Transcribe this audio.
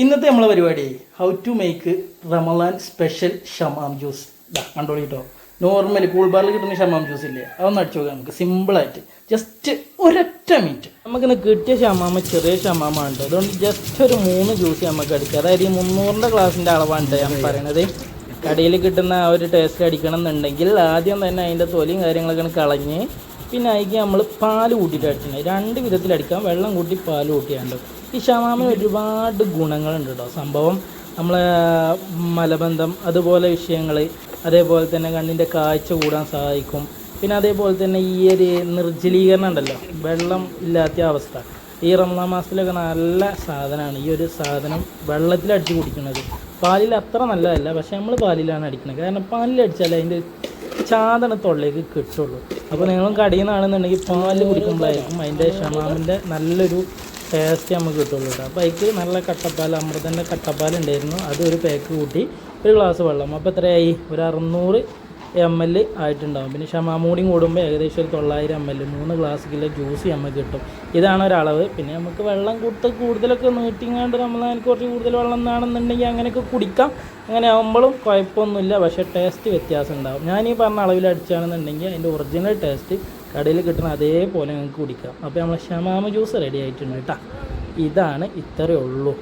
ഇന്നത്തെ നമ്മളെ പരിപാടി how to make Ramadan special ഷമാം ജ്യൂസ്. കണ്ടോളി കേട്ടോ. നോർമലി കൂൾ ബാറിൽ കിട്ടുന്ന ഷമാം ജ്യൂസ് ഇല്ലേ, അതൊന്ന് അടിച്ചു നോക്കാം നമുക്ക് സിമ്പിളായിട്ട്. ജസ്റ്റ് ഒരൊറ്റ മിനിറ്റ്. നമുക്കിന്ന് കിട്ടിയ ഷമാമ ചെറിയ ഷമാമാണ്. അതുകൊണ്ട് ജസ്റ്റ് ഒരു 3 ജ്യൂസ് നമുക്ക് അടിക്കാം. അതായത് ഈ 300ന്റെ ഗ്ലാസിൻ്റെ അളവാണ് ഞാൻ പറയണത്. കടയിൽ കിട്ടുന്ന ആ ഒരു ടേസ്റ്റ് അടിക്കണം എന്നുണ്ടെങ്കിൽ ആദ്യം തന്നെ അതിൻ്റെ തൊലിയും കാര്യങ്ങളൊക്കെ കളഞ്ഞ് പിന്നെ അതിലേക്ക് നമ്മൾ പാല് കൂട്ടിയിട്ട് അടിച്ചിട്ടുണ്ട്. 2 വിധത്തിൽ അടിക്കാം. വെള്ളം കൂട്ടി പാല് കൂട്ടിയാണ്ട്. ഈ ഷമാമിന് ഒരുപാട് ഗുണങ്ങളുണ്ട് കേട്ടോ. സംഭവം നമ്മളെ മലബന്ധം അതുപോലെ വിഷയങ്ങൾ, അതേപോലെ തന്നെ കണ്ണിൻ്റെ കാഴ്ച കൂടാൻ സഹായിക്കും. പിന്നെ അതേപോലെ തന്നെ ഈ ഒരു നിർജ്ജലീകരണം ഉണ്ടല്ലോ, വെള്ളം ഇല്ലാത്ത അവസ്ഥ, ഈ റമദാൻ മാസത്തിലൊക്കെ നല്ല സാധനമാണ് ഈ ഒരു സാധനം വെള്ളത്തിൽ അടിച്ച് കുടിക്കുന്നത്. പാലിൽ അത്ര നല്ലതല്ല, പക്ഷേ നമ്മൾ പാലിലാണ് അടിക്കുന്നത്. കാരണം പാലിൽ അടിച്ചാൽ അതിൻ്റെ ചാതന തൊള്ളേക്ക് കിട്ടുള്ളൂ. അപ്പോൾ നിങ്ങളും കടയിൽ നിന്നാണെന്നുണ്ടെങ്കിൽ പാല് കുടിക്കുമ്പോഴായിരിക്കും അതിൻ്റെ ഷമാമിൻ്റെ നല്ലൊരു ടേസ്റ്റ് നമുക്ക് കിട്ടുള്ളൂ കേട്ടോ. അപ്പോൾ അതിക്ക് നല്ല കട്ടപ്പാൽ, അമൃതൻ്റെ കട്ടപ്പാൽ ഉണ്ടായിരുന്നു, അത് ഒരു പാക്ക് കൂട്ടി ഒരു ഗ്ലാസ് വെള്ളം. അപ്പോൾ എത്രയായി? ഒരു 600 ml ആയിട്ടുണ്ടാകും. പിന്നെ ഷമാമൂടിയും കൂടുമ്പോൾ ഏകദേശം ഒരു 900 ml, 3 ഗ്ലാസ് ജ്യൂസ് നമുക്ക് കിട്ടും. ഇതാണ് ഒരളവ്. പിന്നെ നമുക്ക് വെള്ളം കൂടുതലൊക്കെ നീട്ടിങ്ങാണ്ട് എനിക്ക് കുറച്ച് കൂടുതൽ വെള്ളം എന്നാണെന്നുണ്ടെങ്കിൽ അങ്ങനെയൊക്കെ കുടിക്കാം. അങ്ങനെ ആകുമ്പോഴും കുഴപ്പമൊന്നുമില്ല, പക്ഷേ ടേസ്റ്റ് വ്യത്യാസം ഉണ്ടാകും. ഞാൻ ഈ പറഞ്ഞ അളവിൽ അടിച്ചാണെന്നുണ്ടെങ്കിൽ അതിൻ്റെ ഒറിജിനൽ ടേസ്റ്റ് കടയിൽ കിട്ടുന്ന അതേപോലെ നിങ്ങൾക്ക് കുടിക്കാം. അപ്പോൾ നമ്മൾ ഷമാമ ജ്യൂസ് റെഡി ആയിട്ടുണ്ട് കേട്ടോ. ഇതാണ്, ഇത്രയേ ഉള്ളൂ.